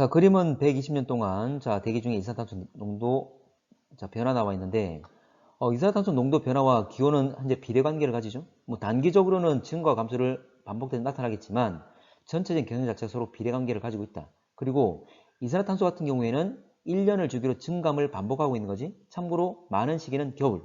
자, 그림은 120년 동안 대기 중에 이산화탄소 농도 변화 나와 있는데 이산화탄소 농도 변화와 기온은 현재 비례관계를 가지죠. 뭐 단기적으로는 증가와 감소를 반복돼서 나타나겠지만 전체적인 경향 자체가 서로 비례관계를 가지고 있다. 그리고 이산화탄소 같은 경우에는 1년을 주기로 증감을 반복하고 있는 거지. 참고로 많은 시기는 겨울.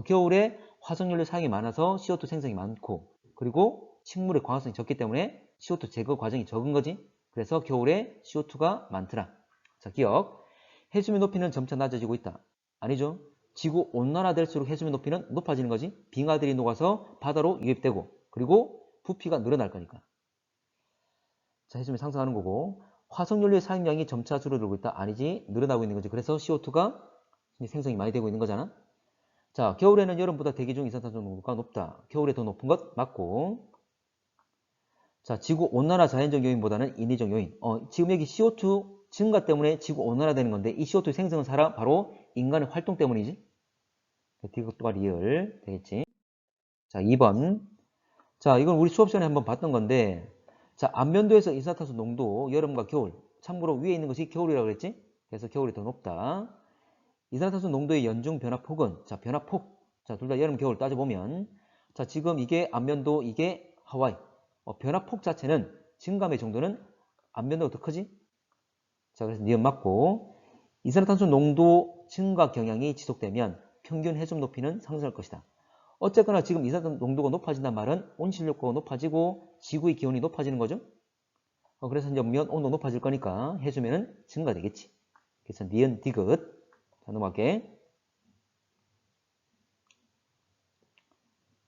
겨울에 화석연료 사용이 많아서 CO2 생성이 많고, 그리고 식물의 광합성이 적기 때문에 CO2 제거 과정이 적은 거지. 그래서 겨울에 CO2가 많더라. 자, 기억. 해수면 높이는 점차 낮아지고 있다. 아니죠. 지구 온난화될수록 해수면 높이는 높아지는 거지. 빙하들이 녹아서 바다로 유입되고, 그리고 부피가 늘어날 거니까. 자, 해수면 상승하는 거고, 화석연료의 사용량이 점차 줄어들고 있다. 아니지. 늘어나고 있는 거지. 그래서 CO2가 생성이 많이 되고 있는 거잖아. 자, 겨울에는 여름보다 대기 중 이산화탄소 농도가 높다. 겨울에 더 높은 것 맞고. 자, 지구 온난화 자연적 요인보다는 인위적 요인. 지금 여기 CO2 증가 때문에 지구 온난화되는 건데 이 CO2 생성은 바로 인간의 활동 때문이지. 이것도가 리얼 되겠지. 자, 2번. 자, 이건 우리 수업 시간에 한번 봤던 건데, 자, 안면도에서 이산화탄소 농도 여름과 겨울. 참고로 위에 있는 것이 겨울이라고 그랬지? 그래서 겨울이 더 높다. 이산화탄소 농도의 연중 변화폭은, 자, 변화폭. 자, 둘 다 여름, 겨울 따져보면, 자, 지금 이게 안면도, 이게 하와이. 변화폭 자체는 증감의 정도는 안면도가 더 크지? 자, 그래서 니은 맞고, 이산화탄소 농도 증가 경향이 지속되면 평균 해수면 높이는 상승할 것이다. 어쨌거나 지금 이산화탄소 농도가 높아진다는 말은 온실효과가 높아지고 지구의 기온이 높아지는 거죠. 그래서 이제 면 온도 높아질 거니까 해수면은 증가되겠지. 그래서 니은 디귿. 자, 넘어갈게.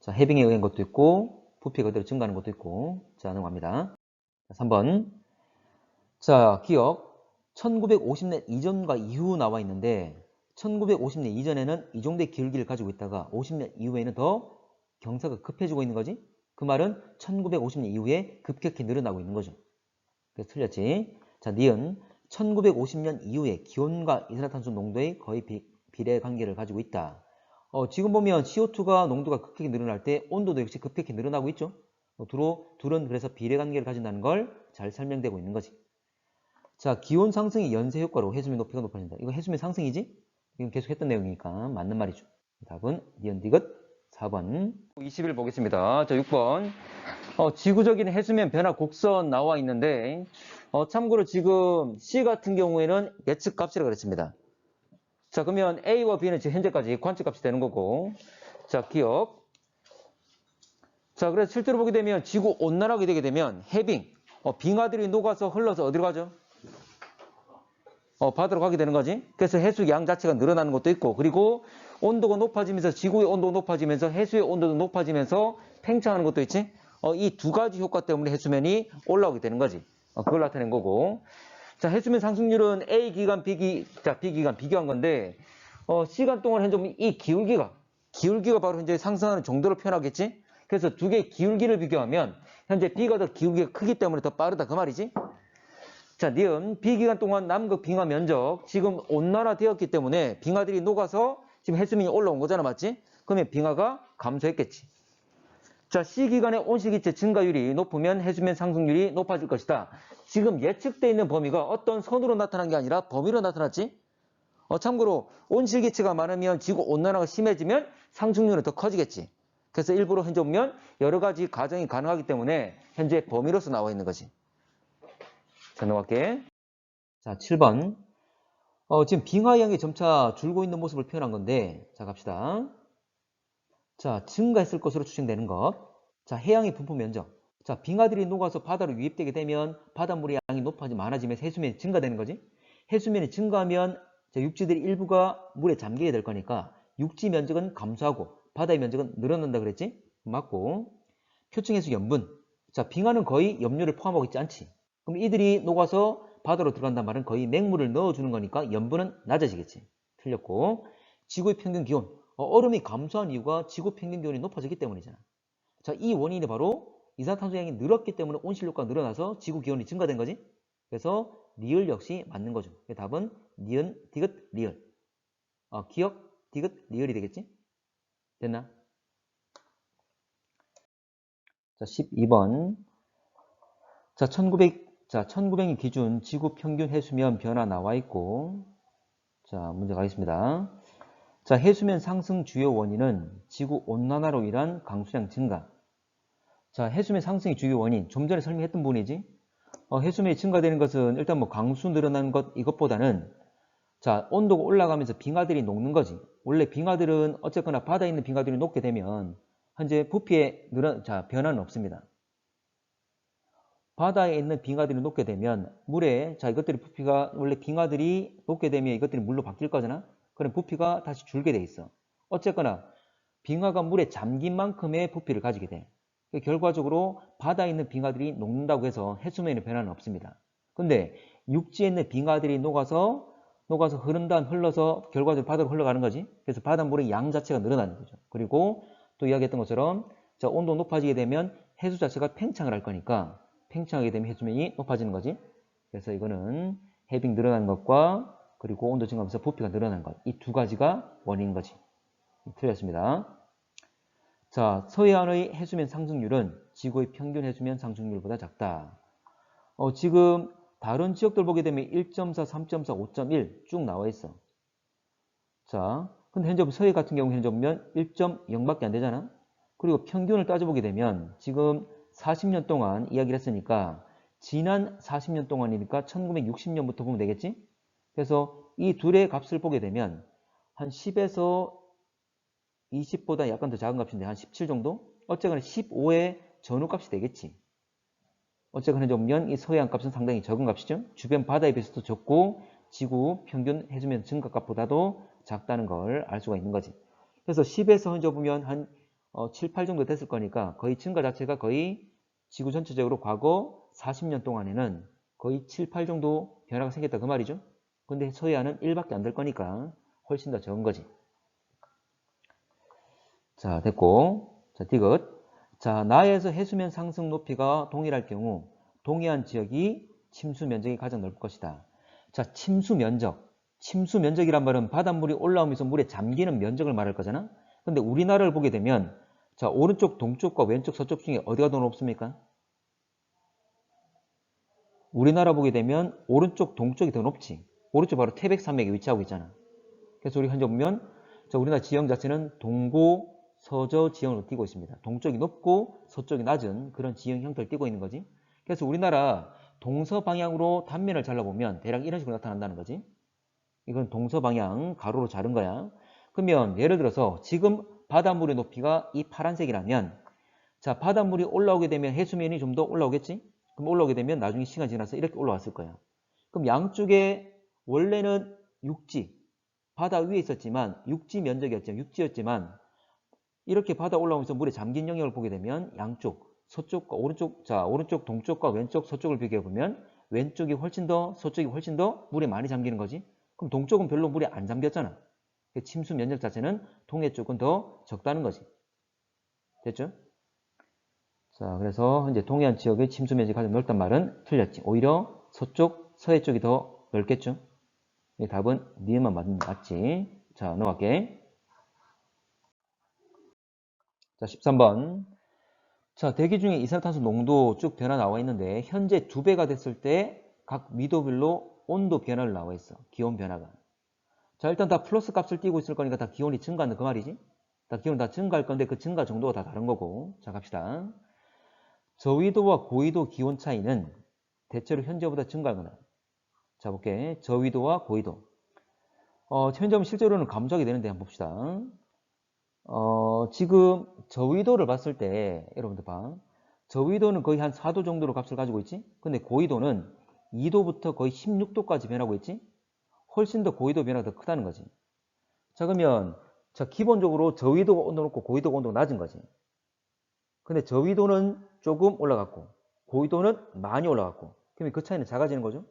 자, 해빙에 의한 것도 있고 부피가 그대로 증가하는 것도 있고. 자, 넘어갑니다. 자, 3번. 자, 기억. 1950년 이전과 이후 나와 있는데 1950년 이전에는 이 정도의 기울기를 가지고 있다가 50년 이후에는 더 경사가 급해지고 있는 거지. 그 말은 1950년 이후에 급격히 늘어나고 있는 거죠. 그래서 틀렸지. 자, 니은 1950년 이후에 기온과 이산화탄소 농도의 거의 비례 관계를 가지고 있다. 지금 보면 CO2가 농도가 급격히 늘어날 때 온도도 역시 급격히 늘어나고 있죠. 둘은 그래서 비례 관계를 가진다는 걸 잘 설명되고 있는 거지. 자, 기온 상승이 연쇄 효과로 해수면 높이가 높아진다. 이거 해수면 상승이지? 이건 계속 했던 내용이니까 맞는 말이죠. 답은 니은 디귿 4번. 20일 보겠습니다. 자, 6번. 지구적인 해수면 변화 곡선 나와 있는데 참고로 지금 C 같은 경우에는 예측 값이라고 그랬습니다. 자, 그러면 A와 B는 지금 현재까지 관측 값이 되는 거고. 자, 기억. 자, 그래서 실제로 보게 되면 지구 온난화가 되게 되면 해빙, 빙하들이 녹아서 흘러서 어디로 가죠? 바다로 가게 되는 거지. 그래서 해수 양 자체가 늘어나는 것도 있고, 그리고 온도가 높아지면서 지구의 온도가 높아지면서 해수의 온도도 높아지면서 팽창하는 것도 있지. 이 두 가지 효과 때문에 해수면이 올라오게 되는 거지. 그걸 나타낸 거고. 자, 해수면 상승률은 A 기간, B 기간 비교한 건데, 시간 동안 현재 이 기울기가 바로 현재 상승하는 정도로 표현하겠지. 그래서 두 개의 기울기를 비교하면 현재 B가 더 기울기가 크기 때문에 더 빠르다 그 말이지. 자, 니은 B기간 동안 남극 빙하 면적 지금 온난화 되었기 때문에 빙하들이 녹아서 지금 해수면이 올라온 거잖아, 맞지? 그러면 빙하가 감소했겠지. 자, C기간의 온실기체 증가율이 높으면 해수면 상승률이 높아질 것이다. 지금 예측되어 있는 범위가 어떤 선으로 나타난 게 아니라 범위로 나타났지? 참고로 온실기체가 많으면 지구 온난화가 심해지면 상승률은 더 커지겠지. 그래서 일부러 현재 보면 여러 가지 가정이 가능하기 때문에 현재 범위로서 나와 있는 거지. 자, 넘어갈게. 자, 7번. 지금 빙하량이 점차 줄고 있는 모습을 표현한 건데, 자, 갑시다. 자, 증가했을 것으로 추정되는 것. 자, 해양의 분포 면적. 자, 빙하들이 녹아서 바다로 유입되게 되면 바닷물의 양이 많아지면서 해수면이 증가되는 거지. 해수면이 증가하면 육지들의 일부가 물에 잠기게 될 거니까 육지 면적은 감소하고 바다의 면적은 늘어난다 그랬지? 맞고. 표층해수 염분. 자, 빙하는 거의 염료를 포함하고 있지 않지. 그럼 이들이 녹아서 바다로 들어간단 말은 거의 맹물을 넣어주는 거니까 염분은 낮아지겠지. 틀렸고. 지구의 평균 기온. 얼음이 감소한 이유가 지구 평균 기온이 높아지기 때문이잖아. 자, 이 원인이 바로 이산화탄소 양이 늘었기 때문에 온실효과가 늘어나서 지구 기온이 증가된 거지. 그래서 리을 역시 맞는 거죠. 답은 니은, 디귿, 리을. 기억, 디귿, 리을이 되겠지? 됐나? 자, 12번. 자, 자, 1900년 기준 지구 평균 해수면 변화 나와 있고, 자, 문제 가겠습니다. 자, 해수면 상승 주요 원인은 지구 온난화로 인한 강수량 증가. 자, 해수면 상승의 주요 원인, 좀 전에 설명했던 부분이지. 해수면이 증가되는 것은 일단 뭐 강수 늘어나는 것 이것보다는 자, 온도가 올라가면서 빙하들이 녹는 거지. 원래 빙하들은 어쨌거나 바다에 있는 빙하들이 녹게 되면 현재 부피에 변화는 없습니다. 바다에 있는 빙하들이 녹게 되면 물에 자 이것들이 부피가 원래 빙하들이 녹게 되면 이것들이 물로 바뀔 거잖아. 그럼 부피가 다시 줄게 돼 있어. 어쨌거나 빙하가 물에 잠긴 만큼의 부피를 가지게 돼. 결과적으로 바다에 있는 빙하들이 녹는다고 해서 해수면의 변화는 없습니다. 근데 육지에 있는 빙하들이 녹아서 흘러서 결과적으로 바다로 흘러가는 거지. 그래서 바닷물의 양 자체가 늘어나는 거죠. 그리고 또 이야기했던 것처럼 자, 온도 높아지게 되면 해수 자체가 팽창을 할 거니까 팽창하게 되면 해수면이 높아지는 거지. 그래서 이거는 해빙 늘어나는 것과 그리고 온도 증가하면서 부피가 늘어나는 것. 이 두 가지가 원인인 거지. 틀렸습니다. 자, 서해안의 해수면 상승률은 지구의 평균 해수면 상승률보다 작다. 지금 다른 지역들 보게 되면 1.4, 3.4, 5.1 쭉 나와 있어. 자, 근데 현재 서해 같은 경우 현재 보면 1.0밖에 안 되잖아. 그리고 평균을 따져보게 되면 지금 40년 동안 이야기를 했으니까 지난 40년 동안이니까 1960년부터 보면 되겠지? 그래서 이 둘의 값을 보게 되면 한 10에서 20보다 약간 더 작은 값인데 한 17 정도? 어쨌거나 15의 전후값이 되겠지. 어쨌거나 현재 보면 이 서해안 값은 상당히 적은 값이죠. 주변 바다에 비해서도 적고 지구 평균 해수면 증가값보다도 작다는 걸 알 수가 있는 거지. 그래서 10에서 현재 보면 한 7, 8 정도 됐을 거니까 거의 증가 자체가 거의 지구 전체적으로 과거 40년 동안에는 거의 7, 8 정도 변화가 생겼다 그 말이죠. 근데 서해안은 1밖에 안 될 거니까 훨씬 더 적은 거지. 자, 됐고. 자, 디귿. 자, 나에서 해수면 상승 높이가 동일할 경우 동해안 지역이 침수 면적이 가장 넓을 것이다. 자, 침수 면적. 침수 면적이란 말은 바닷물이 올라오면서 물에 잠기는 면적을 말할 거잖아. 근데 우리나라를 보게 되면 자, 오른쪽 동쪽과 왼쪽 서쪽 중에 어디가 더 높습니까? 우리나라 보게 되면 오른쪽 동쪽이 더 높지. 오른쪽 바로 태백산맥에 위치하고 있잖아. 그래서 우리 현재 보면 자, 우리나라 지형 자체는 동고 서저 지형으로 띄고 있습니다. 동쪽이 높고 서쪽이 낮은 그런 지형 형태를 띄고 있는 거지. 그래서 우리나라 동서방향으로 단면을 잘라보면 대략 이런 식으로 나타난다는 거지. 이건 동서방향 가로로 자른 거야. 그러면 예를 들어서 지금 바닷물의 높이가 이 파란색이라면 자, 바닷물이 올라오게 되면 해수면이 좀 더 올라오겠지? 그럼 올라오게 되면 나중에 시간이 지나서 이렇게 올라왔을 거야. 그럼 양쪽에 원래는 육지, 바다 위에 있었지만 육지였지만 이렇게 바다 올라오면서 물에 잠긴 영역을 보게 되면 양쪽, 서쪽과 오른쪽, 자, 오른쪽 동쪽과 왼쪽 서쪽을 비교해 보면 왼쪽이 훨씬 더, 서쪽이 훨씬 더 물에 많이 잠기는 거지. 그럼 동쪽은 별로 물에 안 잠겼잖아. 침수 면적 자체는 동해 쪽은 더 적다는 거지. 됐죠? 자, 그래서 현재 동해안 지역의 침수 면적이 가장 넓단 말은 틀렸지. 오히려 서쪽, 서해 쪽이 더 넓겠죠? 이 답은 니은만 맞지. 자, 넘어갈게. 자, 13번. 자, 대기 중에 이산화탄소 농도 쭉 변화 나와 있는데 현재 2배가 됐을 때 각 미도별로 온도 변화를 나와 있어. 기온 변화가. 자, 일단 다 플러스 값을 띄고 있을 거니까 다 기온이 증가한다 그 말이지. 다 기온이 다 증가할 건데 그 증가 정도가 다 다른 거고. 자, 갑시다. 저위도와 고위도 기온 차이는 대체로 현재보다 증가하거나. 자, 볼게. 저위도와 고위도. 현재는 실제로는 감소하게 되는데 한번 봅시다. 지금 저위도를 봤을 때 여러분들 봐. 저위도는 거의 한 4도 정도로 값을 가지고 있지. 근데 고위도는 2도부터 거의 16도까지 변하고 있지. 훨씬 더 고위도 변화가 더 크다는 거지. 자, 그러면 자, 기본적으로 저위도가 온도 높고 고위도가 온도가 낮은 거지. 근데 저위도는 조금 올라갔고 고위도는 많이 올라갔고 그러면 그 차이는 작아지는 거죠.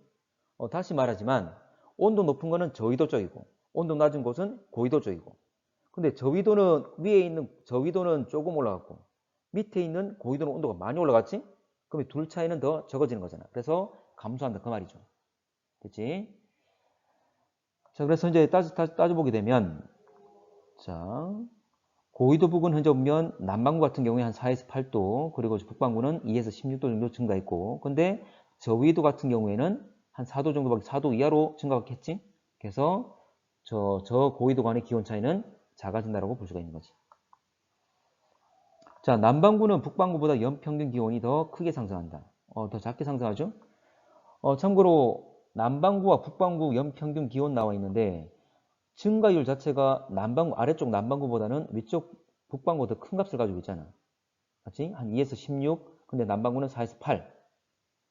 다시 말하지만 온도 높은 거는 저위도 쪽이고 온도 낮은 곳은 고위도 쪽이고 근데 저위도는 위에 있는 저위도는 조금 올라갔고 밑에 있는 고위도는 온도가 많이 올라갔지? 그러면 둘 차이는 더 적어지는 거잖아. 그래서 감소한다 그 말이죠. 됐지? 자, 그래서 이제 따져보게 되면 자, 고위도 부근 현재 보면 남반구 같은 경우에 한 4에서 8도 그리고 북반구는 2에서 16도 정도 증가했고 근데 저위도 같은 경우에는 한 4도 정도밖에 4도 이하로 증가했겠지? 그래서 저 고위도 간의 기온 차이는 작아진다고 볼 수가 있는 거지. 자, 남반구는 북반구보다 연평균 기온이 더 크게 상승한다. 더 작게 상승하죠? 참고로 남반구와 북반구 연평균 기온 나와 있는데 증가율 자체가 남반구, 아래쪽 남반구보다는 위쪽 북반구가 더 큰 값을 가지고 있잖아. 맞지? 한 2에서 16, 근데 남반구는 4에서 8.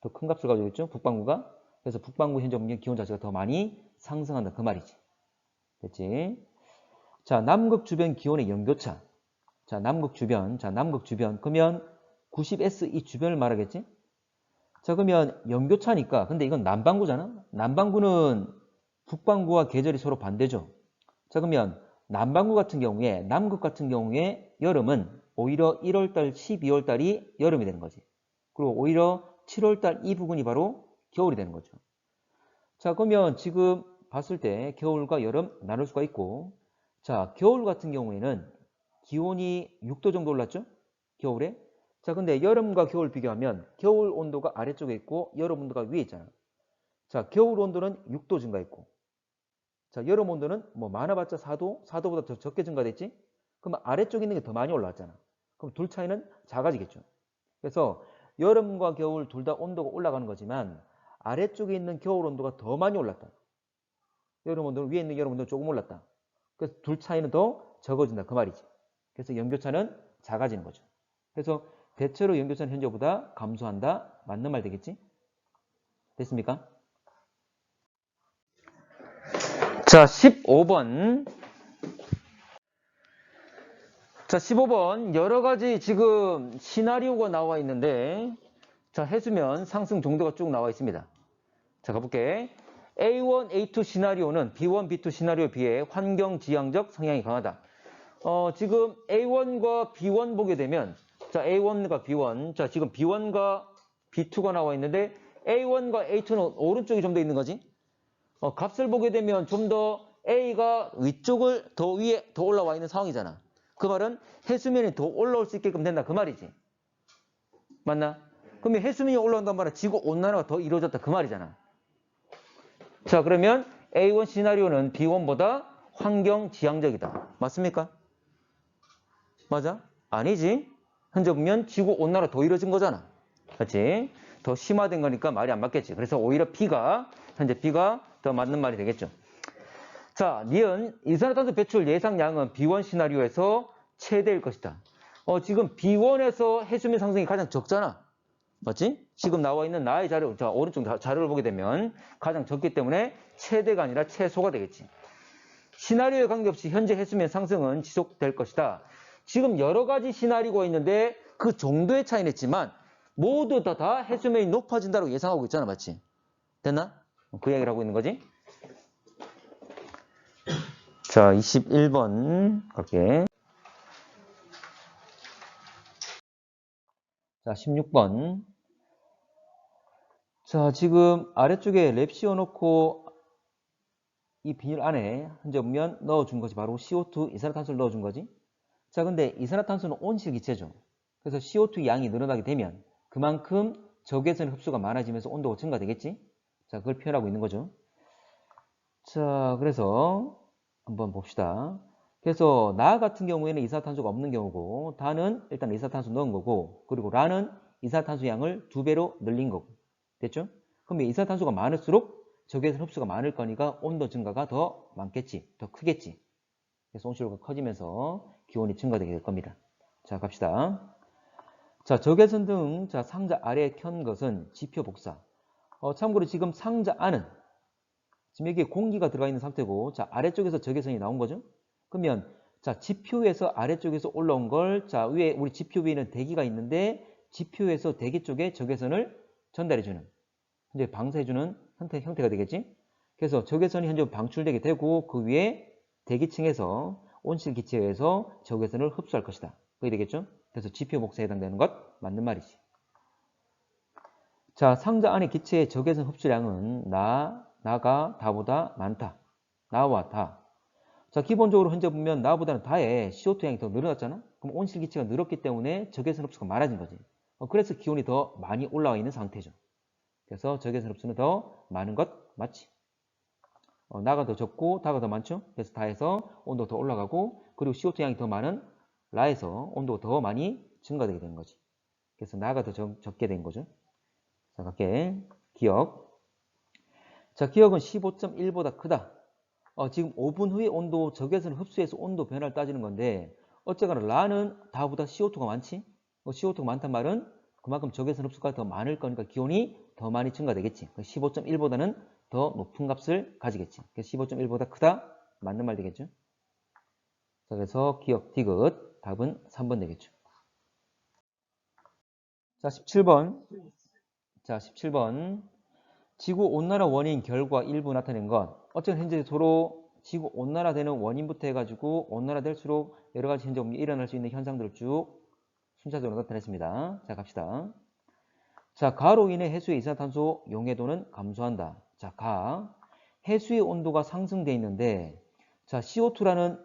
더 큰 값을 가지고 있죠? 북반구가. 그래서 북반구 현재 기온 자체가 더 많이 상승한다. 그 말이지. 됐지? 자, 남극 주변 기온의 연교차. 자, 남극 주변. 자, 남극 주변. 그러면 90S 이 주변을 말하겠지? 자, 그러면 연교차니까. 근데 이건 남반구잖아? 남반구는 북반구와 계절이 서로 반대죠. 자, 그러면 남반구 같은 경우에, 남극 같은 경우에 여름은 오히려 1월달, 12월달이 여름이 되는 거지. 그리고 오히려 7월달 이 부분이 바로 겨울이 되는 거죠. 자, 그러면 지금 봤을 때 겨울과 여름 나눌 수가 있고, 자, 겨울 같은 경우에는 기온이 6도 정도 올랐죠? 겨울에. 자, 근데 여름과 겨울 비교하면 겨울 온도가 아래쪽에 있고 여름 온도가 위에 있잖아. 자, 겨울 온도는 6도 증가했고, 자, 여름 온도는 뭐 많아봤자 4도, 4도보다 더 적게 증가됐지? 그럼 아래쪽에 있는 게 더 많이 올라왔잖아. 그럼 둘 차이는 작아지겠죠. 그래서 여름과 겨울 둘 다 온도가 올라가는 거지만 아래쪽에 있는 겨울 온도가 더 많이 올랐다. 여름 온도는 위에 있는 여름 온도는 조금 올랐다. 그래서 둘 차이는 더 적어진다. 그 말이지. 그래서 연교차는 작아지는 거죠. 그래서 대체로 연교차는 현재보다 감소한다. 맞는 말 되겠지? 됐습니까? 자, 15번. 자, 15번. 여러 가지 지금 시나리오가 나와 있는데, 자, 해수면 상승 정도가 쭉 나와 있습니다. 자, 가볼게. A1, A2 시나리오는 B1, B2 시나리오에 비해 환경 지향적 성향이 강하다. 지금 A1과 B1 보게 되면, 자, A1과 B1. 자, 지금 B1과 B2가 나와 있는데, A1과 A2는 오른쪽이 좀 더 있는 거지? 값을 보게 되면 좀 더 A가 위쪽을 더 위에 더 올라와 있는 상황이잖아. 그 말은 해수면이 더 올라올 수 있게끔 된다. 그 말이지. 맞나? 그러면 해수면이 올라온단 말은 지구 온난화가 더 이루어졌다. 그 말이잖아. 자, 그러면 A1 시나리오는 B1보다 환경 지향적이다. 맞습니까? 맞아? 아니지. 현재 보면 지구 온난화 더 이루어진 거잖아. 그렇지? 더 심화된 거니까 말이 안 맞겠지. 그래서 오히려 현재 B가 더 맞는 말이 되겠죠. 자, 니은 이산화탄소 배출 예상량은 B1 시나리오에서 최대일 것이다. 지금 B1에서 해수면 상승이 가장 적잖아. 맞지? 지금 나와 있는 나의 자료, 자, 오른쪽 자료를 보게 되면 가장 적기 때문에 최대가 아니라 최소가 되겠지. 시나리오에 관계없이 현재 해수면 상승은 지속될 것이다. 지금 여러 가지 시나리오가 있는데 그 정도의 차이는 있지만 모두 다 해수면이 높아진다고 예상하고 있잖아. 맞지? 됐나? 그 얘기를 하고 있는 거지. 자, 21번 갈게. 자, 16번. 자, 지금 아래쪽에 랩 씌워놓고 이 비닐 안에 현재 보면 넣어준 것이 바로 CO2, 이산화탄소를 넣어준 거지. 자, 근데 이산화탄소는 온실기체죠. 그래서 CO2 양이 늘어나게 되면 그만큼 적외선 흡수가 많아지면서 온도가 증가되겠지. 자, 그걸 표현하고 있는 거죠. 자, 그래서 한번 봅시다. 그래서 나 같은 경우에는 이산화탄소가 없는 경우고, 다는 일단 이산화탄소 넣은 거고, 그리고 라는 이산화탄소 양을 2배로 늘린 거고. 됐죠? 그럼 이산화탄소가 많을수록 적외선 흡수가 많을 거니까 온도 증가가 더 많겠지. 더 크겠지. 그래서 온실도가 커지면서 기온이 증가되게 될 겁니다. 자, 갑시다. 자, 적외선 등 자, 상자 아래에 켠 것은 지표 복사. 참고로 지금 상자 안은 지금 여기에 공기가 들어가 있는 상태고, 자, 아래쪽에서 적외선이 나온 거죠? 그러면, 자, 지표에서 아래쪽에서 올라온 걸, 자, 위에, 우리 지표 위에는 대기가 있는데, 지표에서 대기 쪽에 적외선을 전달해주는, 이제 방사해주는 형태가 되겠지? 그래서 적외선이 현재 방출되게 되고, 그 위에 대기층에서, 온실기체에서 적외선을 흡수할 것이다. 그게 되겠죠? 그래서 지표 복사에 해당되는 것, 맞는 말이지. 자, 상자 안의 기체의 적외선 흡수량은 나가 다보다 많다. 나와 다. 자, 기본적으로 현재 보면 나보다는 다의 CO2 양이 더 늘어났잖아? 그럼 온실기체가 늘었기 때문에 적외선 흡수가 많아진 거지. 그래서 기온이 더 많이 올라와 있는 상태죠. 그래서 적외선 흡수는 더 많은 것 맞지? 나가 더 적고 다가 더 많죠? 그래서 다해서 온도가 더 올라가고 그리고 CO2 양이 더 많은 라에서 온도가 더 많이 증가되게 되는 거지. 그래서 나가 더 적게 된 거죠. 자, 갈게. 기억. 자, 기억은 15.1보다 크다. 지금 5분 후에 온도 적외선을 흡수해서 온도 변화를 따지는 건데 어쨌거나 라는 다보다 CO2가 많지? CO2가 많단 말은 그만큼 적외선 흡수가 더 많을 거니까 기온이 더 많이 증가되겠지. 15.1보다는 더 높은 값을 가지겠지. 그래서 15.1보다 크다? 맞는 말 되겠죠? 자, 그래서 기억 디귿 답은 3번 되겠죠. 자, 17번. 자, 17번. 지구 온난화 원인 결과 일부 나타낸 것. 어쨌든 현재 서로 지구 온난화 되는 원인부터 해가지고 온난화 될수록 여러 가지 현재 일어날 수 있는 현상들을 쭉 순차적으로 나타냈습니다. 자, 갑시다. 자, 가로 인해 해수의 이산화탄소 용해도는 감소한다. 자, 해수의 온도가 상승돼 있는데 자, CO2라는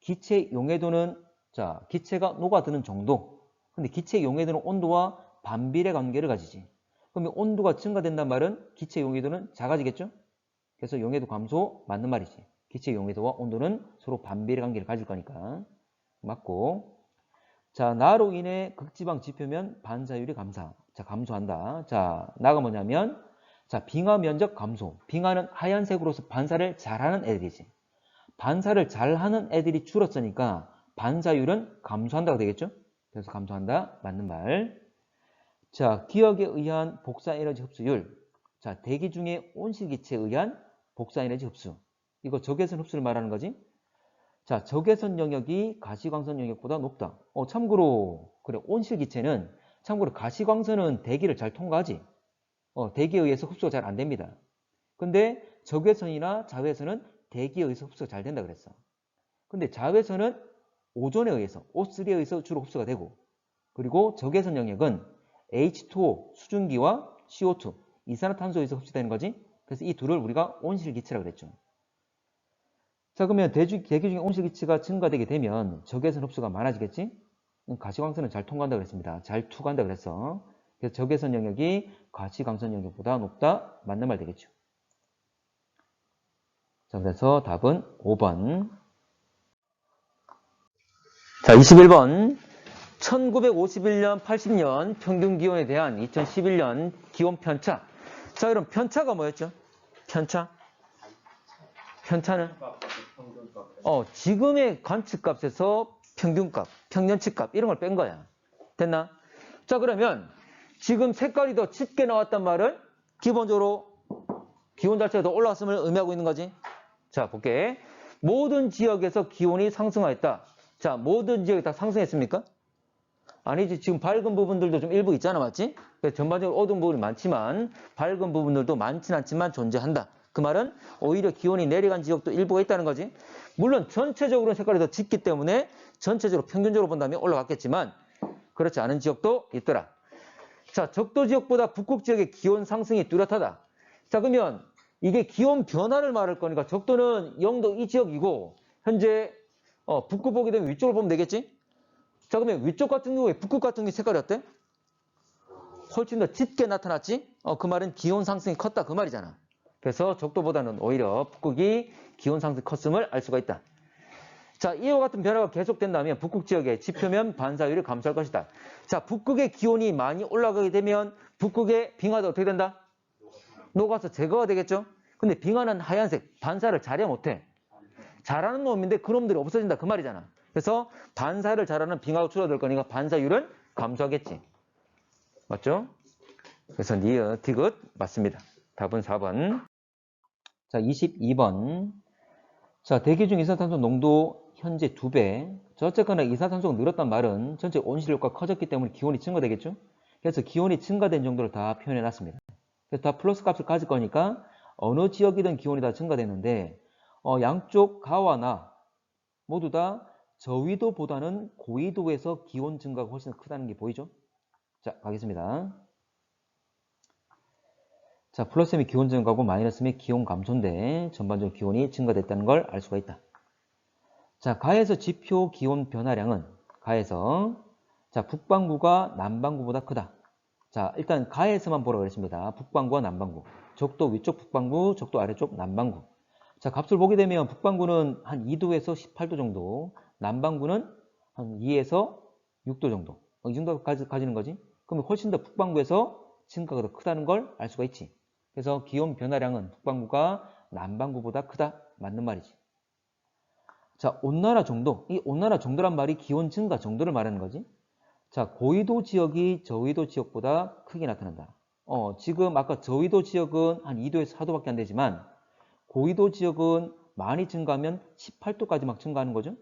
기체 용해도는 자, 기체가 녹아드는 정도. 근데 기체 용해도는 온도와 반비례 관계를 가지지. 그러면 온도가 증가된단 말은 기체 용해도는 작아지겠죠? 그래서 용해도 감소 맞는 말이지. 기체 용해도와 온도는 서로 반비례 관계를 가질 거니까. 맞고. 자, 나로 인해 극지방 지표면 반사율이 감소한다. 자, 나가 뭐냐면 자, 빙하 면적 감소. 빙하는 하얀색으로서 반사를 잘하는 애들이지. 반사를 잘하는 애들이 줄었으니까 반사율은 감소한다가 되겠죠? 그래서 감소한다. 맞는 말. 자, 기억에 의한 복사 에너지 흡수율. 자, 대기 중에 온실기체에 의한 복사 에너지 흡수. 이거 적외선 흡수를 말하는 거지. 자, 적외선 영역이 가시광선 영역보다 높다. 참고로 그래 온실기체는 참고로 가시광선은 대기를 잘 통과하지. 대기에 의해서 흡수가 잘 안 됩니다. 근데 적외선이나 자외선은 대기에 의해서 흡수가 잘 된다 그랬어. 근데 자외선은 오존에 의해서 O3에 의해서 주로 흡수가 되고 그리고 적외선 영역은 H2O 수증기와 CO2 이산화탄소에 의해서 흡수되는 거지. 그래서 이 둘을 우리가 온실기체라고 그랬죠. 자, 그러면 대기 중에 온실기체가 증가되게 되면 적외선 흡수가 많아지겠지? 가시광선은 잘 통과한다고 그랬습니다. 잘 투과한다고 그랬어. 그래서 적외선 영역이 가시광선 영역보다 높다. 맞는 말 되겠죠. 자, 그래서 답은 5번. 자, 21번. 1951년, 80년 평균 기온에 대한 2011년 기온 편차. 자, 그럼 편차가 뭐였죠? 편차는 지금의 관측값에서 평균값, 평년치값 이런 걸 뺀 거야. 됐나? 자, 그러면 지금 색깔이 더 짙게 나왔단 말은 기본적으로 기온 자체가 더 올라왔음을 의미하고 있는 거지. 자, 볼게. 모든 지역에서 기온이 상승하였다. 자, 모든 지역이 다 상승했습니까? 아니지. 지금 밝은 부분들도 좀 일부 있잖아. 맞지? 전반적으로 어두운 부분이 많지만 밝은 부분들도 많진 않지만 존재한다. 그 말은 오히려 기온이 내려간 지역도 일부가 있다는 거지. 물론 전체적으로는 색깔이 더 짙기 때문에 전체적으로 평균적으로 본다면 올라갔겠지만 그렇지 않은 지역도 있더라. 자, 적도 지역보다 북극 지역의 기온 상승이 뚜렷하다. 자, 그러면 이게 기온 변화를 말할 거니까 적도는 0도 이 지역이고 현재 북극 보게 되면 위쪽을 보면 되겠지? 자, 그러면 위쪽 같은 경우에 북극 같은 경우에 색깔이 어때? 훨씬 더 짙게 나타났지? 그 말은 기온 상승이 컸다 그 말이잖아. 그래서 적도보다는 오히려 북극이 기온 상승이 컸음을 알 수가 있다. 자, 이와 같은 변화가 계속된다면 북극 지역의 지표면 반사율이 감소할 것이다. 자, 북극의 기온이 많이 올라가게 되면 북극의 빙하도 어떻게 된다? 녹아서 제거가 되겠죠? 근데 빙하는 하얀색, 반사를 잘해 못해. 잘하는 놈인데 그놈들이 없어진다 그 말이잖아. 그래서 반사를 잘하는 빙하가 줄어들 거니까 반사율은 감소하겠지. 맞죠? 그래서 니은, 디귿 맞습니다. 답은 4번. 자, 22번. 자, 대기 중 이산화탄소 농도 현재 2배. 자, 어쨌거나 이산화탄소가 늘었단 말은 전체 온실효과가 커졌기 때문에 기온이 증가되겠죠? 그래서 기온이 증가된 정도를 다 표현해 놨습니다. 그래서 다 플러스 값을 가질 거니까 어느 지역이든 기온이 다 증가되는데 양쪽 가와 나 모두 다 저위도보다는 고위도에서 기온 증가가 훨씬 크다는 게 보이죠? 자, 가겠습니다. 자, 플러스면 기온 증가고 마이너스면 기온 감소인데 전반적으로 기온이 증가됐다는 걸 알 수가 있다. 자, 가에서 지표 기온 변화량은 가에서 자, 북반구가 남반구보다 크다. 자, 일단 가에서만 보라고 했습니다. 북반구와 남반구. 적도 위쪽 북반구, 적도 아래쪽 남반구. 자, 값을 보게 되면 북반구는 한 2도에서 18도 정도, 남반구는 한 2에서 6도 정도. 이 정도 가지는 거지. 그러면 훨씬 더 북반구에서 증가가 더 크다는 걸 알 수가 있지. 그래서 기온 변화량은 북반구가 남반구보다 크다. 맞는 말이지. 자, 온난화 정도. 이 온난화 정도란 말이 기온 증가 정도를 말하는 거지. 자, 고위도 지역이 저위도 지역보다 크게 나타난다. 지금 아까 저위도 지역은 한 2도에서 4도밖에 안 되지만 고위도 지역은 많이 증가하면 18도까지 막 증가하는 거죠.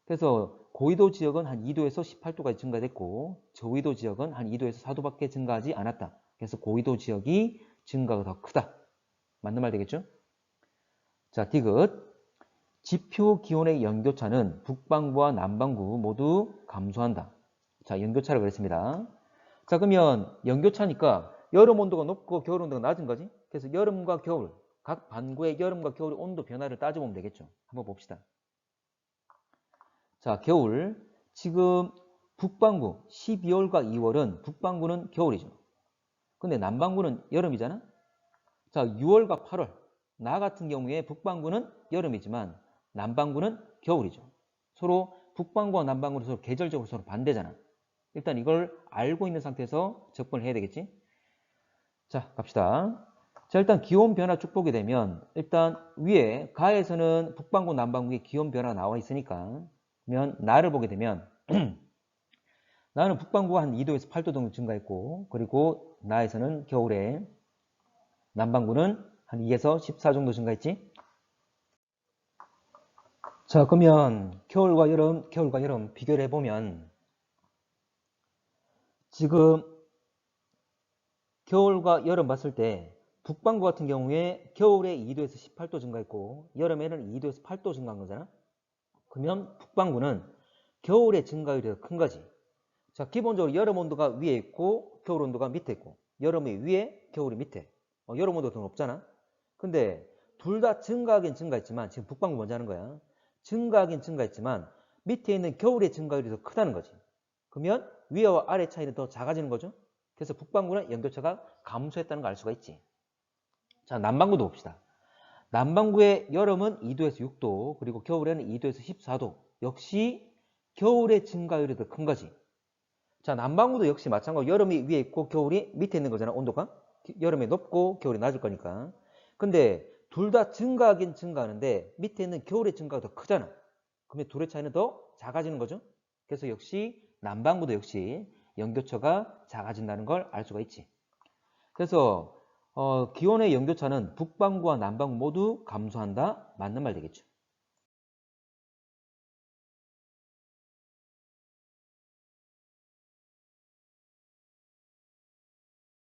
그래서 고위도 지역은 한 2도에서 18도까지 증가됐고 저위도 지역은 한 2도에서 4도밖에 증가하지 않았다. 그래서 고위도 지역이 증가가 더 크다. 맞는 말 되겠죠? 자, 디귿. 지표 기온의 연교차는 북반구와 남반구 모두 감소한다. 자, 연교차라고 그랬습니다. 자, 그러면 연교차니까 여름 온도가 높고 겨울 온도가 낮은 거지. 그래서 여름과 겨울, 각 반구의 여름과 겨울의 온도 변화를 따져보면 되겠죠. 한번 봅시다. 자, 겨울. 지금 북반구 12월과 2월은 북반구는 겨울이죠. 근데 남반구는 여름이잖아. 자, 6월과 8월. 나 같은 경우에 북반구는 여름이지만 남반구는 겨울이죠. 서로 북반구와 남반구는 서로 계절적으로 서로 반대잖아. 일단 이걸 알고 있는 상태에서 접근을 해야 되겠지. 자, 갑시다. 자, 일단 기온 변화 쭉 보게 되면 일단 위에 가에서는 북반구 남반구의 기온 변화가 나와 있으니까 그러면 나를 보게 되면 나는 북반구가 한 2도에서 8도 정도 증가했고 그리고 나에서는 겨울에 남반구는 한 2에서 14 정도 증가했지. 자, 그러면 겨울과 여름 비교를 해보면 지금 겨울과 여름 봤을 때 북반구 같은 경우에 겨울에 2도에서 18도 증가했고 여름에는 2도에서 8도 증가한 거잖아. 그러면 북반구는 겨울의 증가율이 더 큰 거지. 자, 기본적으로 여름 온도가 위에 있고 겨울 온도가 밑에 있고 여름이 위에 겨울이 밑에. 여름 온도가 더 높잖아. 근데 둘 다 증가하긴 증가했지만 지금 북반구 먼저 하는 거야. 증가하긴 증가했지만 밑에 있는 겨울의 증가율이 더 크다는 거지. 그러면 위와 아래 차이는 더 작아지는 거죠. 그래서 북반구는 연교차가 감소했다는 걸 알 수가 있지. 자, 남반구도 봅시다. 남반구의 여름은 2도에서 6도, 그리고 겨울에는 2도에서 14도. 역시 겨울의 증가율이 더 큰 거지. 자, 남반구도 역시 마찬가지로 여름이 위에 있고 겨울이 밑에 있는 거잖아, 온도가. 여름이 높고 겨울이 낮을 거니까. 근데 둘 다 증가하긴 증가하는데 밑에 있는 겨울의 증가가 더 크잖아. 그러면 둘의 차이는 더 작아지는 거죠. 그래서 역시 남반구도 역시 연교차가 작아진다는 걸 알 수가 있지. 그래서 기온의 연교차는 북반구와 남반구 모두 감소한다. 맞는 말 되겠죠.